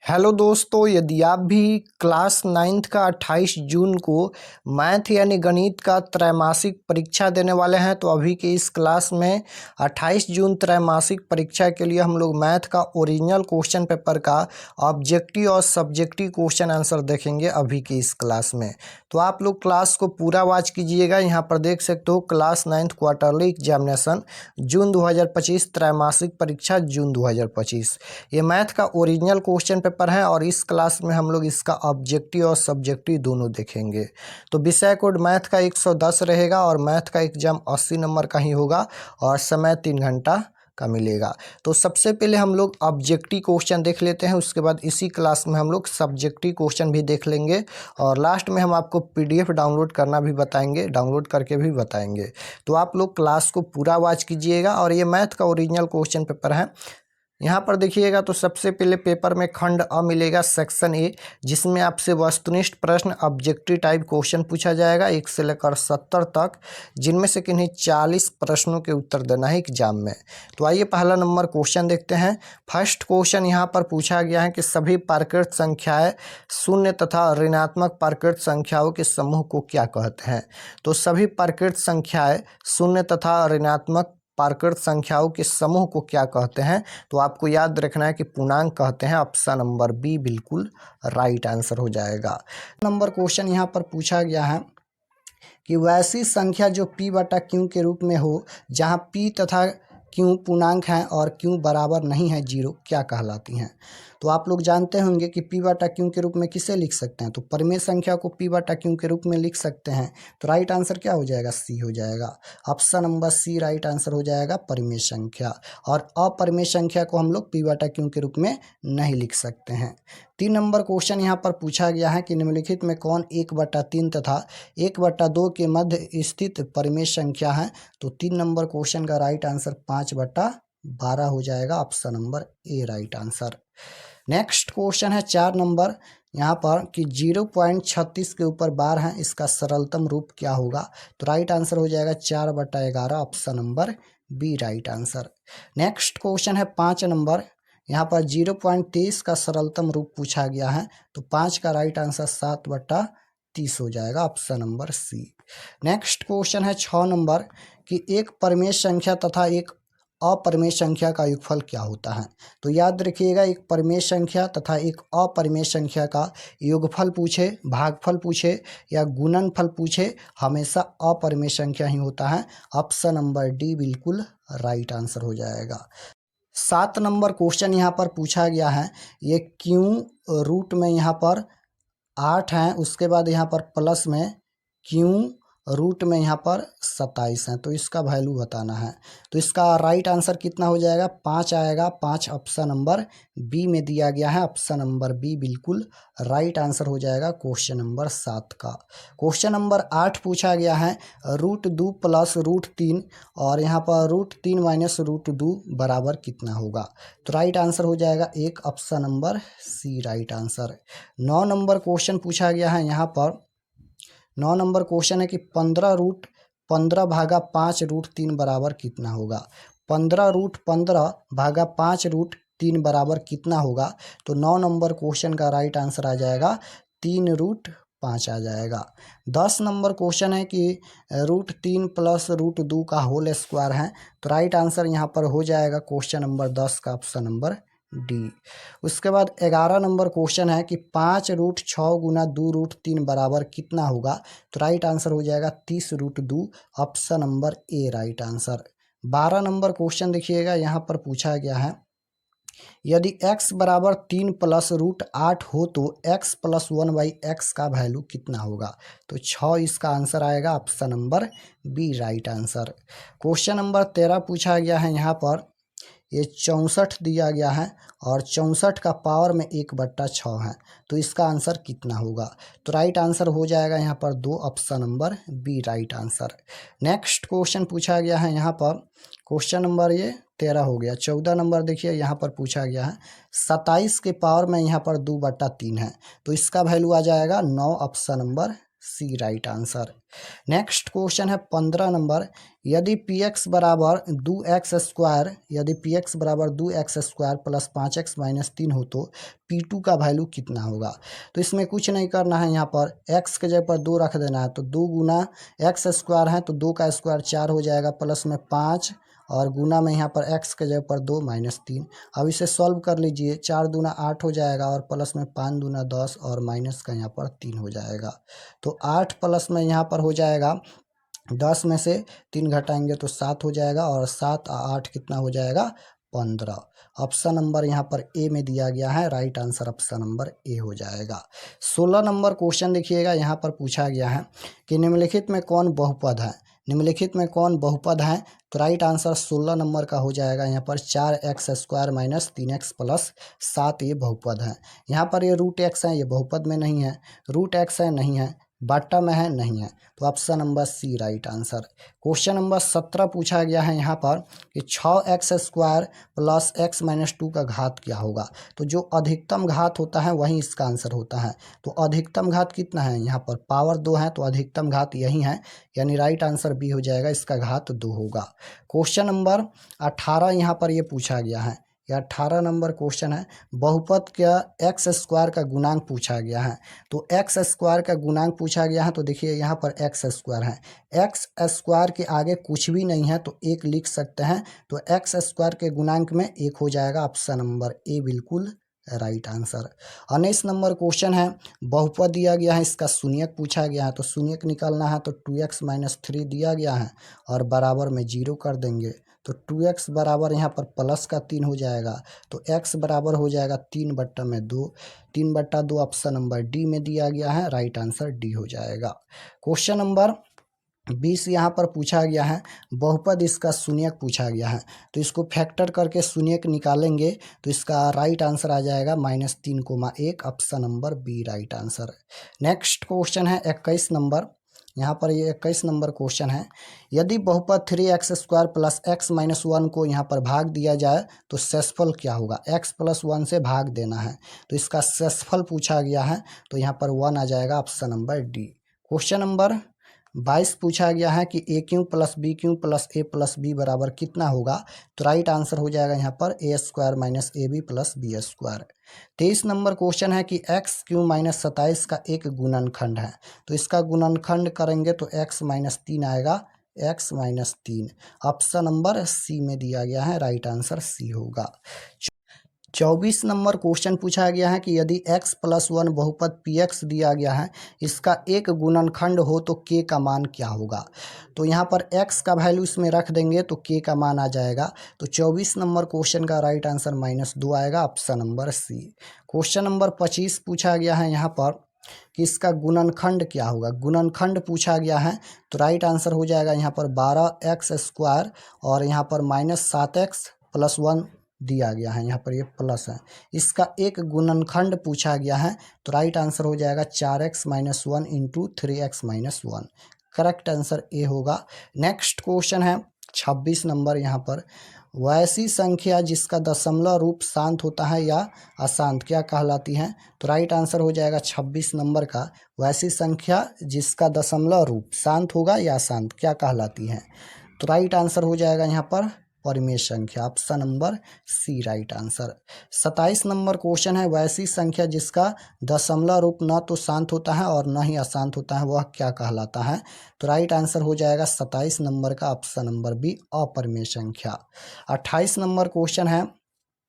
Hello दोस्तों, यदि आप भी क्लास 9th का 28 जून को मैथ यानी गणित का त्रैमासिक परीक्षा देने वाले हैं तो अभी के इस क्लास में 28 जून त्रैमासिक परीक्षा के लिए हम लोग मैथ का ओरिजिनल क्वेश्चन पेपर का ऑब्जेक्टिव और सब्जेक्टिव क्वेश्चन आंसर देखेंगे अभी की इस क्लास में। तो आप लोग क्लास को पूरा वॉच कीजिएगा। यहाँ पर देख सकते हो क्लास 9th क्वार्टरली एग्जामिनेशन जून 2025 त्रैमासिक परीक्षा जून 2025। ये मैथ का ओरिजिनल क्वेश्चन पेपर है और इस क्लास में हम लोग इसका ऑब्जेक्टिव और सब्जेक्टिव दोनों देखेंगे। तो विषय कोड मैथ का 110 रहेगा और मैथ का एग्जाम 80 नंबर का ही होगा और समय 3 घंटा का मिलेगा। तो सबसे पहले हम लोग ऑब्जेक्टिव क्वेश्चन देख लेते हैं, उसके बाद इसी क्लास में हम लोग सब्जेक्टिव क्वेश्चन भी देख लेंगे और लास्ट में हम आपको पीडीएफ डाउनलोड करना भी बताएंगे, डाउनलोड करके भी बताएंगे। तो आप लोग क्लास को पूरा वॉच कीजिएगा और ये मैथ का ओरिजिनल क्वेश्चन पेपर है। यहाँ पर देखिएगा तो सबसे पहले पेपर में खंड अ मिलेगा सेक्शन ए, जिसमें आपसे वस्तुनिष्ठ प्रश्न ऑब्जेक्टिव टाइप क्वेश्चन पूछा जाएगा 1 से लेकर 70 तक, जिनमें से किन्हीं 40 प्रश्नों के उत्तर देना है एग्जाम में। तो आइए पहला नंबर क्वेश्चन देखते हैं। फर्स्ट क्वेश्चन यहाँ पर पूछा गया है कि सभी प्राकृत संख्याएं शून्य तथा ऋणात्मक प्राकृत संख्याओं के समूह को क्या कहते हैं। तो सभी प्राकृत संख्याएं शून्य तथा ऋणात्मक प्राकृत संख्याओं के समूह को क्या कहते हैं। तो आपको याद रखना है कि पूर्णांक कहते हैं। ऑप्शन नंबर बी बिल्कुल राइट आंसर हो जाएगा। नंबर क्वेश्चन यहाँ पर पूछा गया है कि वैसी संख्या जो p बटा q के रूप में हो जहाँ p तथा q पूर्णांक हैं और q बराबर नहीं है 0 क्या कहलाती हैं। तो आप लोग जानते होंगे कि p बटा q के रूप में किसे लिख सकते हैं। तो परिमेय संख्या को p बटा q के रूप में लिख सकते हैं। तो राइट आंसर क्या हो जाएगा, सी हो जाएगा। Option number C right answer हो जाएगा, परिमेय संख्या। और अपरिमेय संख्या को हम लोग p बटा q के रूप में नहीं लिख सकते हैं। 3 नंबर क्वेश्चन यहाँ पर पूछा गया है कि निम्नलिखित में कौन 1/3 तथा 1/2 के मध्य स्थित परिमेय संख्या है। तो 3 नंबर क्वेश्चन का राइट आंसर 5/12 हो जाएगा। Option number A right answer. Next question है 4 नंबर यहाँ पर कि 0.36 के ऊपर बार है, इसका सरलतम रूप क्या होगा। तो राइट आंसर हो जाएगा 4/11। Option number B right answer. Next question है 5 नंबर, यहाँ पर 0.23 का सरलतम रूप पूछा गया है। तो 5 का राइट आंसर 7/30 हो जाएगा। Option number C. Next question है 6 नंबर कि एक परिमेय संख्या तथा एक अपरिमेय संख्या का योगफल क्या होता है। तो याद रखिएगा, एक परिमेय संख्या तथा एक अपरिमेय संख्या का योगफल पूछे, भागफल पूछे या गुणनफल पूछे, हमेशा अपरिमेय संख्या ही होता है। ऑप्शन नंबर डी बिल्कुल राइट आंसर हो जाएगा। 7 नंबर क्वेश्चन यहाँ पर पूछा गया है, ये क्यों रूट में यहाँ पर 8 है, उसके बाद यहाँ पर प्लस में क्यों रूट में यहाँ पर 27 है। तो इसका वैल्यू बताना है। तो इसका राइट आंसर कितना हो जाएगा, 5 आएगा। 5 ऑप्शन नंबर बी में दिया गया है। ऑप्शन नंबर बी बिल्कुल राइट आंसर हो जाएगा क्वेश्चन नंबर 7 का। क्वेश्चन नंबर 8 पूछा गया है √2 + √3 और यहाँ पर √3 - √2 बराबर कितना होगा। तो राइट आंसर हो जाएगा 1। Option number C right answer. 9 number question पूछा गया है यहाँ पर 9 नंबर क्वेश्चन है कि 15 भागा 5 √3 बराबर कितना होगा। 15 भागा 5 √3 बराबर कितना होगा। तो 9 नंबर क्वेश्चन का राइट आंसर आ जाएगा 3√5 आ जाएगा। 10 नंबर क्वेश्चन है कि √3 + √2 का होल स्क्वायर है। तो राइट आंसर यहाँ पर हो जाएगा क्वेश्चन नंबर 10 का ऑप्शन नंबर डी। उसके बाद 11 नंबर क्वेश्चन है कि 5√6 गुना 2√3 बराबर कितना होगा। तो राइट आंसर हो जाएगा 30√2। Option number A right answer. 12 number question देखिएगा, यहाँ पर पूछा गया है यदि x बराबर 3 + √8 हो तो x + 1/x का वैल्यू कितना होगा। तो 6 इसका आंसर आएगा। Option number B right answer. Question number 13 पूछा गया है, यहाँ पर ये 64 दिया गया है और 64 का पावर में 1/6 है। तो इसका आंसर कितना होगा। तो राइट आंसर हो जाएगा यहाँ पर 2। Option number B right answer. Next question पूछा गया है, यहाँ पर क्वेश्चन नंबर ये 13 हो गया। 14 नंबर देखिए, यहाँ पर पूछा गया है 27 के पावर में यहाँ पर 2/3 है। तो इसका वैल्यू आ जाएगा 9। Option number C right answer. Next question है 15 नंबर, यदि पी एक्स बराबर 2x² यदि पी एक्स बराबर 2x² प्लस 5x माइनस 3 हो तो P2 का वैल्यू कितना होगा। तो इसमें कुछ नहीं करना है, यहाँ पर x के जगह पर 2 रख देना है, तो 2 गुना x² है तो 2 का स्क्वायर 4 हो जाएगा, प्लस में 5 और गुना में यहाँ पर x के जगह पर 2 माइनस 3। अब इसे सॉल्व कर लीजिए, 4 दूना 8 हो जाएगा और प्लस में 5 दूना 10 और माइनस का यहाँ पर 3 हो जाएगा। तो 8 प्लस में यहाँ पर हो जाएगा 10 में से 3 घटाएंगे तो 7 हो जाएगा और 7 और 8 कितना हो जाएगा 15। ऑप्शन नंबर यहाँ पर ए में दिया गया है, right answer option number A हो जाएगा। 16 नंबर क्वेश्चन देखिएगा, यहाँ पर पूछा गया है कि निम्नलिखित में कौन बहुपद है। निम्नलिखित में कौन बहुपद है, तो राइट आंसर 16 नंबर का हो जाएगा यहाँ पर 4x² माइनस 3x प्लस 7 ये बहुपद है। यहाँ पर ये रूट एक्स है, ये बहुपद में नहीं है, रूट एक्स है नहीं है, बाटा में है नहीं है, तो option number C right answer. Question number 17 पूछा गया है यहाँ पर कि 6x² प्लस x माइनस 2 का घात क्या होगा। तो जो अधिकतम घात होता है वही इसका आंसर होता है। तो अधिकतम घात कितना है, यहाँ पर पावर 2 है तो अधिकतम घात यही है, यानी राइट आंसर बी हो जाएगा, इसका घात 2 होगा। क्वेश्चन नंबर 18 यहाँ पर ये पूछा गया है, यह 18 नंबर क्वेश्चन है, बहुपद का x² का गुणांक पूछा गया है। तो x² का गुणांक पूछा गया है, तो देखिए यहाँ पर x² है, x² के आगे कुछ भी नहीं है तो 1 लिख सकते हैं, तो x² के गुणांक में 1 हो जाएगा, ऑप्शन नंबर ए बिल्कुल राइट आंसर। 19 नंबर क्वेश्चन है, बहुपद दिया गया है, इसका शून्यक पूछा गया है, तो शून्यक निकालना है तो 2x माइनस 3 दिया गया है और बराबर में 0 कर देंगे, तो 2x बराबर यहाँ पर प्लस का 3 हो जाएगा, तो x बराबर हो जाएगा 3/2, 3/2 ऑप्शन नंबर डी में दिया गया है, राइट आंसर डी हो जाएगा। क्वेश्चन नंबर 20 यहाँ पर पूछा गया है, बहुपद इसका शून्यक पूछा गया है, तो इसको फैक्टर करके शून्यक निकालेंगे तो इसका राइट आंसर आ जाएगा -3,1, option number B right answer. Next question है 21 नंबर, यहाँ पर ये 21 नंबर क्वेश्चन है, यदि बहुपद 3x² प्लस x माइनस 1 को यहाँ पर भाग दिया जाए तो शेषफल क्या होगा। x प्लस 1 से भाग देना है, तो इसका शेषफल पूछा गया है, तो यहाँ पर 1 आ जाएगा, option number D. Question number 22 पूछा गया है कि a³ plus b³ plus a plus b बराबर कितना होगा। तो राइट आंसर हो जाएगा यहाँ पर a² minus ab plus b²। 23 number question है कि x³ माइनस 27 का एक गुणनखंड है, तो इसका गुणनखंड करेंगे तो x माइनस 3 आएगा, x minus 3 option number C में दिया गया है, राइट आंसर सी होगा। 24 नंबर क्वेश्चन पूछा गया है कि यदि x प्लस 1 बहुपद px दिया गया है, इसका एक गुणनखंड हो तो k का मान क्या होगा। तो यहाँ पर x का वैल्यू इसमें रख देंगे तो k का मान आ जाएगा, तो 24 नंबर क्वेश्चन का राइट आंसर -2 आएगा, option number C. Question number 25 पूछा गया है यहाँ पर कि इसका गुणनखंड क्या होगा। गुणनखंड पूछा गया है, तो राइट आंसर हो जाएगा यहाँ पर 12x² और यहाँ पर -7x प्लस 1 दिया गया है, यहाँ पर ये प्लस है, इसका एक गुणनखंड पूछा गया है, तो राइट आंसर हो जाएगा 4x minus 1 into 3x minus 1, correct answer A होगा। नेक्स्ट क्वेश्चन है 26 नंबर, यहाँ पर वैसी संख्या जिसका दशमलव रूप शांत होता है या अशांत क्या कहलाती है। तो राइट आंसर हो जाएगा 26 नंबर का, वैसी संख्या जिसका दशमलव रूप शांत होगा या अशांत क्या कहलाती है। तो राइट आंसर हो जाएगा यहाँ पर परिमेय संख्या, option number C right answer. 27 number question है, वैसी संख्या जिसका दशमलव रूप न तो शांत होता है और न ही अशांत होता है वह क्या कहलाता है। तो राइट आंसर हो जाएगा 27 नंबर का, ऑप्शन नंबर बी अपरिमेय संख्या। 28 नंबर क्वेश्चन है,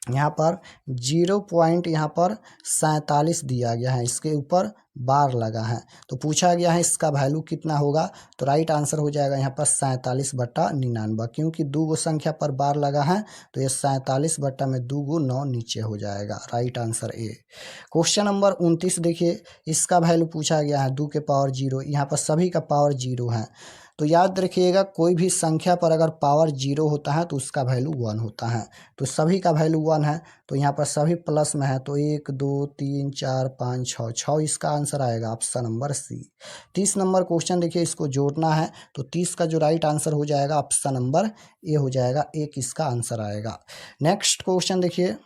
यहाँ पर 0 यहाँ पर 47 दिया गया है, इसके ऊपर बार लगा है, तो पूछा गया है इसका वैल्यू कितना होगा। तो राइट आंसर हो जाएगा यहाँ पर 47/99, क्योंकि 2 गो संख्या पर बार लगा है तो ये 47 में 2 गो 9 नीचे हो जाएगा, right answer A. Question number 29 देखिए, इसका वैल्यू पूछा गया है 2 के पावर 0, यहाँ पर सभी का पावर 0 है, तो याद रखिएगा कोई भी संख्या पर अगर पावर 0 होता है तो उसका वैल्यू 1 होता है, तो सभी का वैल्यू 1 है, तो यहाँ पर सभी प्लस में है, तो 1 2 3 4 5 6 इसका आंसर आएगा, option number C. 30 number question देखिए, इसको जोड़ना है, तो 30 का जो राइट आंसर हो जाएगा ऑप्शन नंबर ए हो जाएगा, 1 इसका आंसर आएगा। नेक्स्ट क्वेश्चन देखिए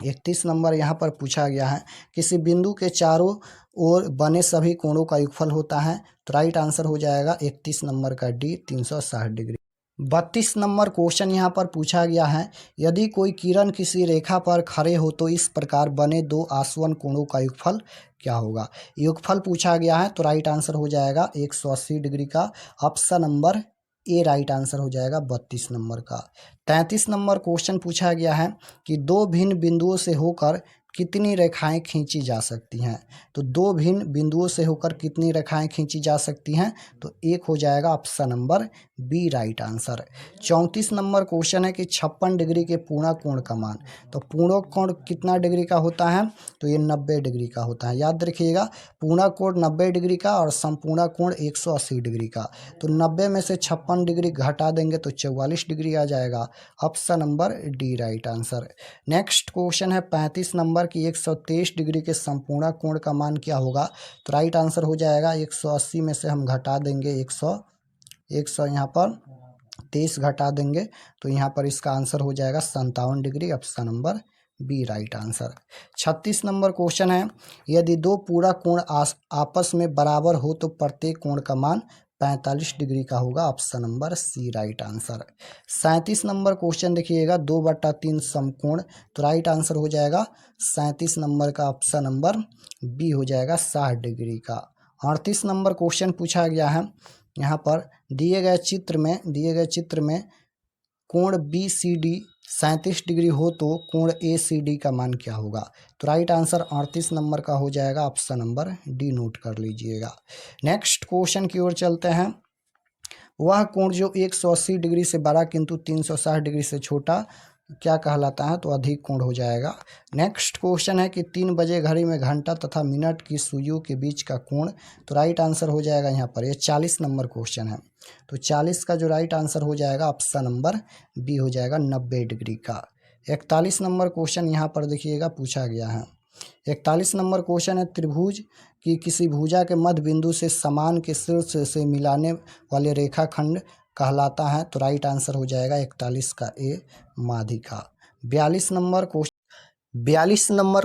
31 नंबर यहाँ पर पूछा गया है, किसी बिंदु के चारों ओर बने सभी कोणों का योगफल होता है। तो राइट आंसर हो जाएगा 31 नंबर का डी 360 डिग्री। 32 नंबर क्वेश्चन यहाँ पर पूछा गया है, यदि कोई किरण किसी रेखा पर खड़े हो तो इस प्रकार बने दो आसवन कोणों का योगफल क्या होगा। योगफल पूछा गया है, तो राइट आंसर हो जाएगा 180 डिग्री का option number A right answer हो जाएगा 32 नंबर का। 33 नंबर क्वेश्चन पूछा गया है कि दो भिन्न बिंदुओं से होकर कितनी रेखाएं खींची जा सकती हैं। तो दो भिन्न बिंदुओं से होकर कितनी रेखाएं खींची जा सकती हैं, तो एक हो जाएगा option number B right answer. 34 number question है कि 56 डिग्री के पूर्ण कोण का मान। तो पूर्ण कोण कितना डिग्री का होता है, तो ये 90 डिग्री का होता है। याद रखिएगा, पूर्ण कोण 90 डिग्री का और संपूर्ण कोण 180 डिग्री का। तो 90 में से 56 डिग्री घटा देंगे तो 44 डिग्री आ जाएगा। Option number D right answer. Next question है 35 नंबर की 123 डिग्री के संपूर्ण कोण का मान क्या होगा। तो राइट आंसर हो जाएगा 180 में से हम घटा देंगे 100 यहाँ पर 23 घटा देंगे तो यहाँ पर इसका आंसर हो जाएगा 57 degree. Option number B right answer. 36 number question है, यदि दो पूरा कोण आपस में बराबर हो तो प्रत्येक कोण का मान 45 डिग्री का होगा। Option number C right answer. 37 number question देखिएगा, 2/3 समकोण। तो राइट आंसर हो जाएगा 37 नंबर का ऑप्शन नंबर बी हो जाएगा 60 डिग्री का। 38 नंबर क्वेश्चन पूछा गया है, यहाँ पर दिए गए चित्र में कोण बी सी डी 37 डिग्री हो तो कोण ए सी डी का मान क्या होगा। तो राइट आंसर 38 नंबर का हो जाएगा। ऑप्शन नंबर डी नोट कर लीजिएगा। नेक्स्ट क्वेश्चन की ओर चलते हैं, वह कोण जो 180 डिग्री से बड़ा किंतु 360 डिग्री से छोटा क्या कहलाता है, तो अधिक कोण हो जाएगा। नेक्स्ट क्वेश्चन है कि 3 बजे घड़ी में घंटा तथा मिनट की सुइयों के बीच का कोण। तो राइट आंसर हो जाएगा यहाँ पर, ये 40 नंबर क्वेश्चन है। तो 40 का जो राइट आंसर हो जाएगा ऑप्शन नंबर बी हो जाएगा 90 डिग्री का। 41 नंबर क्वेश्चन यहाँ पर देखिएगा पूछा गया है। 41 नंबर क्वेश्चन है, त्रिभुज की किसी भुजा के मध्य बिंदु से समान के शीर्ष से मिलाने वाले रेखाखंड कहलाता है। तो राइट आंसर हो जाएगा 41 का ए माध्यिका। 42 नंबर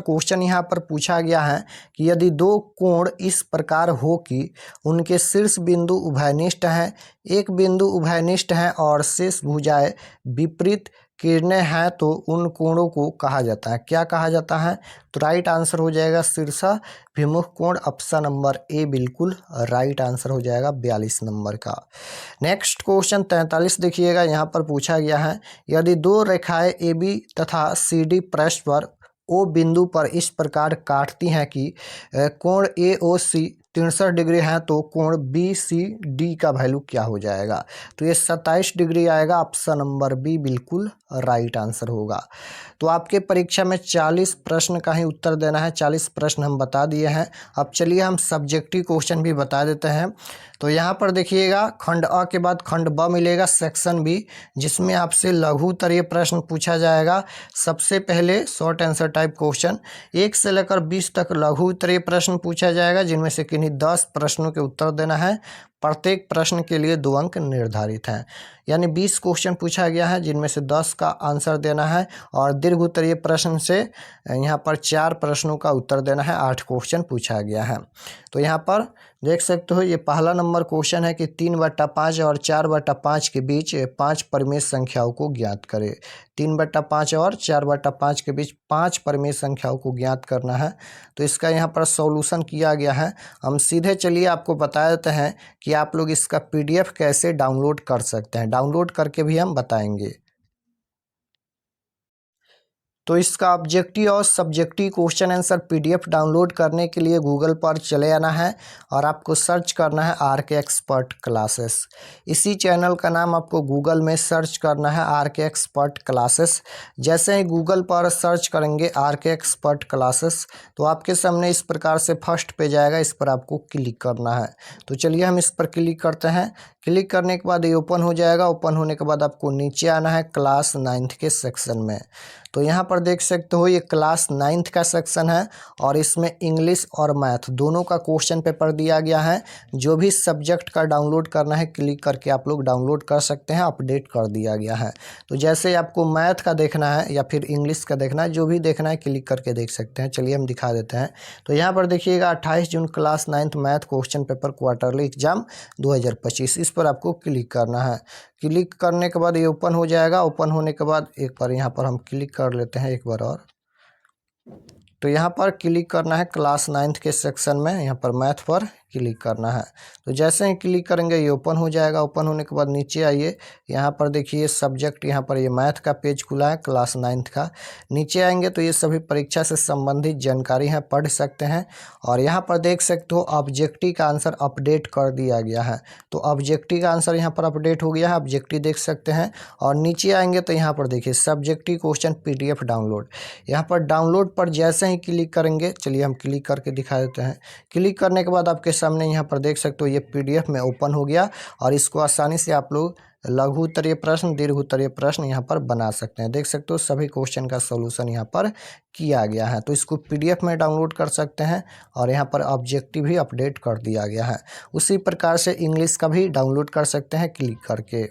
क्वेश्चन यहाँ पर पूछा गया है कि यदि दो कोण इस प्रकार हो कि उनके शीर्ष बिंदु उभयनिष्ठ हैं, एक बिंदु उभयनिष्ठ है और शेष भुजाएं विपरीत किरणें हैं, तो उन कोणों को कहा जाता है, क्या कहा जाता है। तो राइट आंसर हो जाएगा शीर्षाभिमुख कोण। ऑप्शन नंबर ए बिल्कुल राइट आंसर हो जाएगा 42 नंबर का। नेक्स्ट क्वेश्चन 43 देखिएगा, यहाँ पर पूछा गया है, यदि दो रेखाएं ए बी तथा सी डी पृष्ठ पर ओ बिंदु पर इस प्रकार काटती हैं कि कोण ए ओ सी 63 डिग्री है, तो कोण बी सी डी का वैल्यू क्या हो जाएगा। तो ये 27 डिग्री आएगा। ऑप्शन नंबर बी बिल्कुल राइट आंसर होगा। तो आपके परीक्षा में 40 प्रश्न का ही उत्तर देना है। 40 प्रश्न हम बता दिए हैं। अब चलिए हम सब्जेक्टिव क्वेश्चन भी बता देते हैं। तो यहाँ पर देखिएगा, खंड अ के बाद खंड ब मिलेगा, सेक्शन बी, जिसमें आपसे लघु उत्तरीय प्रश्न पूछा जाएगा। सबसे पहले शॉर्ट आंसर टाइप क्वेश्चन 1 से लेकर 20 तक लघु उत्तरीय प्रश्न पूछा जाएगा, जिनमें से किन्हीं 10 प्रश्नों के उत्तर देना है। प्रत्येक प्रश्न के लिए 2 अंक निर्धारित हैं, यानी 20 क्वेश्चन पूछा गया है, जिनमें से 10 का आंसर देना है। और दीर्घ उत्तरीय प्रश्न से यहाँ पर 4 प्रश्नों का उत्तर देना है। 8 क्वेश्चन पूछा गया है। तो यहाँ पर देख सकते हो, ये पहला नंबर क्वेश्चन है कि 3/5 और 4/5 के बीच 5 परिमेय संख्याओं को ज्ञात करें। 3/5 और 4/5 के बीच 5 परिमेय संख्याओं को ज्ञात करना है। तो इसका यहाँ पर सॉल्यूशन किया गया है। हम सीधे चलिए आपको बता देते हैं कि आप लोग इसका PDF कैसे डाउनलोड कर सकते हैं। डाउनलोड करके भी हम बताएंगे। तो इसका ऑब्जेक्टिव और subjective question answer PDF download करने के लिए गूगल पर चले आना है और आपको सर्च करना है RK एक्सपर्ट क्लासेस। इसी चैनल का नाम आपको गूगल में सर्च करना है RK एक्सपर्ट क्लासेस। जैसे ही गूगल पर सर्च करेंगे RK एक्सपर्ट क्लासेस, तो आपके सामने इस प्रकार से फर्स्ट पेज आएगा। इस पर आपको क्लिक करना है। तो चलिए हम इस पर क्लिक करते हैं। क्लिक करने के बाद ये ओपन हो जाएगा। ओपन होने के बाद आपको नीचे आना है क्लास 9th के सेक्शन में। तो यहाँ पर देख सकते हो ये क्लास 9th का सेक्शन है और इसमें इंग्लिश और मैथ दोनों का क्वेश्चन पेपर दिया गया है। जो भी सब्जेक्ट का डाउनलोड करना है क्लिक करके आप लोग डाउनलोड कर सकते हैं, अपडेट कर दिया गया है। तो जैसे आपको मैथ का देखना है या फिर इंग्लिश का देखना है, जो भी देखना है क्लिक करके देख सकते हैं। चलिए हम दिखा देते हैं। तो यहाँ पर देखिएगा 28 June class 9th math question paper quarterly exam 2025, इस पर आपको क्लिक करना है। क्लिक करने के बाद ये ओपन हो जाएगा। ओपन होने के बाद एक बार यहाँ पर हम क्लिक कर लेते हैं एक बार और। तो यहाँ पर क्लिक करना है क्लास 9th के सेक्शन में, यहाँ पर मैथ पर क्लिक करना है। तो जैसे ही क्लिक करेंगे ये ओपन हो जाएगा। ओपन होने के बाद नीचे आइए, यहाँ पर देखिए सब्जेक्ट, यहाँ पर ये मैथ का पेज खुला है क्लास 9th का। नीचे आएंगे तो ये सभी परीक्षा से संबंधित जानकारी है, पढ़ सकते हैं। और यहाँ पर देख सकते हो ऑब्जेक्टिव का आंसर अपडेट कर दिया गया है। तो ऑब्जेक्टिव का आंसर यहाँ पर अपडेट हो गया है, ऑब्जेक्टिव देख सकते हैं। और नीचे आएंगे तो यहाँ पर देखिए सब्जेक्टिव क्वेश्चन PDF डाउनलोड, यहाँ पर डाउनलोड पर जैसे ही क्लिक करेंगे, चलिए हम क्लिक करके दिखा देते हैं। क्लिक करने के बाद आपके सामने यहाँ पर देख सकते हो ये PDF में ओपन हो गया और इसको आसानी से आप लोग लघु उत्तरीय प्रश्न, दीर्घ उत्तरीय प्रश्न यहाँ पर बना सकते हैं। देख सकते हो सभी क्वेश्चन का सॉल्यूशन यहाँ पर किया गया है। तो इसको PDF में डाउनलोड कर सकते हैं और यहाँ पर ऑब्जेक्टिव भी अपडेट कर दिया गया है। उसी प्रकार से इंग्लिश का भी डाउनलोड कर सकते हैं क्लिक करके।